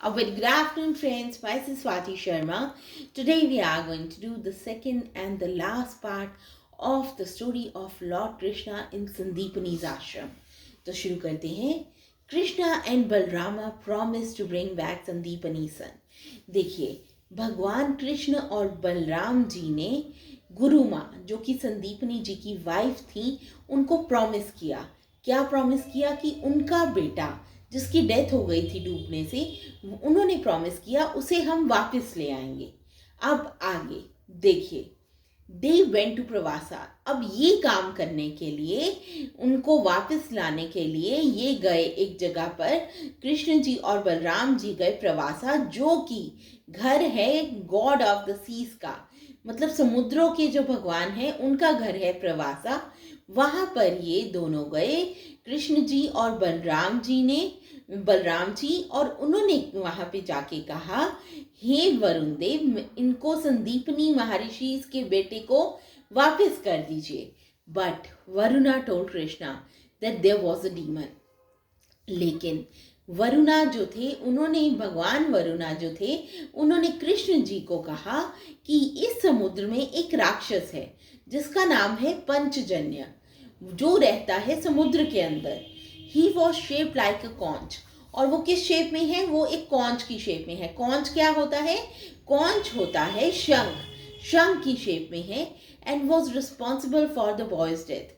A very good afternoon, friends. Myself Swati Sharma. Today we are going to do the second and the last part of the story of Lord Krishna in Sandeepani's ashram. तो शुरू करते हैं. Krishna and Balrama promised to bring back Sandeepani's son. देखिए, भगवान कृष्ण और बलराम जी ने गुरु माँ, जो कि संदीपनी जी की वाइफ थी, उनको प्रॉमिस किया. क्या प्रॉमिस किया? कि उनका बेटा जिसकी डेथ हो गई थी डूबने से, उन्होंने प्रॉमिस किया उसे हम वापस ले आएंगे. अब आगे देखिए, दे वेंट टू प्रवासा. अब ये काम करने के लिए, उनको वापस लाने के लिए ये गए एक जगह पर. कृष्ण जी और बलराम जी गए प्रवासा, जो कि घर है गॉड ऑफ द सीज का, मतलब समुद्रों के जो भगवान है उनका घर है प्रवासा. वहां पर ये दोनों गए, कृष्ण जी और बलराम जी, और उन्होंने वहां पे जाके कहा, हे वरुण देव, इनको संदीपनी महर्षि के बेटे को वापस कर दीजिए. But Varuna told Krishna that there was a demon. लेकिन वरुणा जो थे, भगवान वरुणा जो थे, उन्होंने कृष्ण जी को कहा कि इस समुद्र में एक राक्षस है जिसका नाम है पंचजन्य, जो रहता है समुद्र के अंदर. He was shape like a conch. और वो किस शेप में है? वो एक कॉन्च की शेप में है. कॉन्च क्या होता है? कॉन्च होता है शंख की शेप में है. And was responsible for the boys death.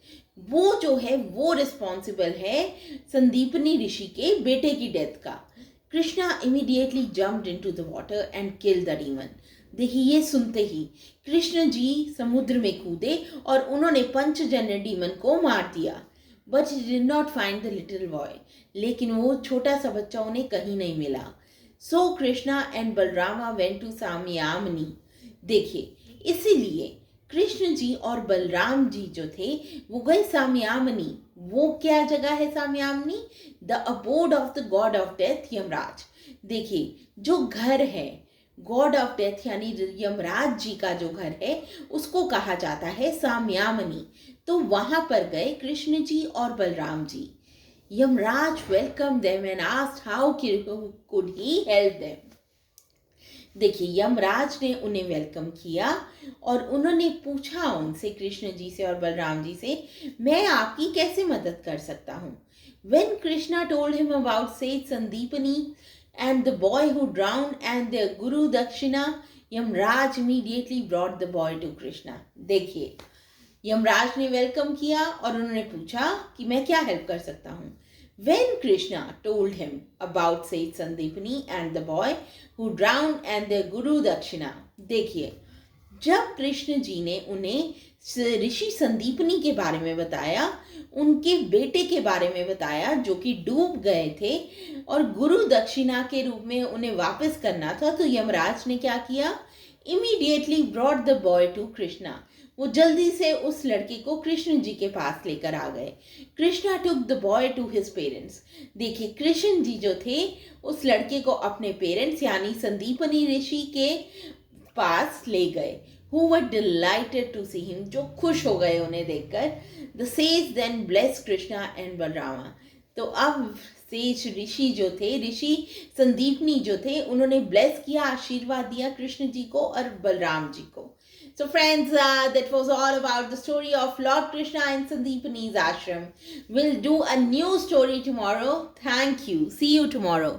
वो जो है वो रिस्पॉन्सिबल है संदीपनी ऋषि के बेटे की डेथ का. Krishna immediately jumped into the water and killed the demon. देखिए, ये सुनते ही कृष्ण जी समुद्र में कूदे और उन्होंने पंचजन्य डीमन को मार दिया. But he did not find the little boy. लेकिन वो छोटा सा बच्चा उन्हें कहीं नहीं मिला. So Krishna and Balrama went to Samyamani. देखिए, इसीलिए कृष्ण जी और बलराम जी जो थे वो गए साम्यामनी. वो क्या जगह है Samyamani? The abode of the god of death, Yamraj. देखिए, जो घर है गॉड ऑफ डेथ यानी यमराज जी का जो घर है, उसको कहा जाता है साम्यामनी. तो वहां पर गए कृष्ण जी और Balram ji. Yamraj welcome them and asked how could he help them. देखिए, यमराज ने उन्हें वेलकम किया और उन्होंने पूछा उनसे, कृष्ण जी से और बलराम जी से, मैं आपकी कैसे मदद कर सकता हूँ. When Krishna told him about Seth Sandipani and the boy who drowned and their guru Dakshina, Yamraj immediately brought the boy to Krishna. देखिए, यमराज ने वेलकम किया और उन्होंने पूछा कि मैं क्या हेल्प कर सकता हूँ. When Krishna told him about Seth Sandipani and the boy who drowned and their guru Dakshina. देखिए, जब कृष्ण जी ने उन्हें ऋषि संदीपनी के बारे में बताया, उनके बेटे के बारे में बताया जो कि डूब गए थे और गुरु दक्षिणा के रूप में उन्हें वापस करना था, तो यमराज ने क्या किया? Immediately brought the boy to Krishna. वो जल्दी से उस लड़के को कृष्ण जी के पास लेकर आ गए. Krishna took the boy to his parents. देखिए, कृष्ण जी जो थे उस लड़के को अपने पेरेंट्स यानी संदीपनी ऋषि के पास ले गए. Who were delighted to see him, जो खुश हो गए उन्हें देखकर. The sage then blessed Krishna and Balrama. तो अब सेज ऋषि जो थे, ऋषि संदीपनी जो थे, उन्होंने ब्लेस किया, आशीर्वाद दिया कृष्ण जी को और बलराम जी को. So friends, that was all about the story of Lord Krishna and Sandeepani's ashram. We'll do a new story tomorrow. Thank you. See you tomorrow.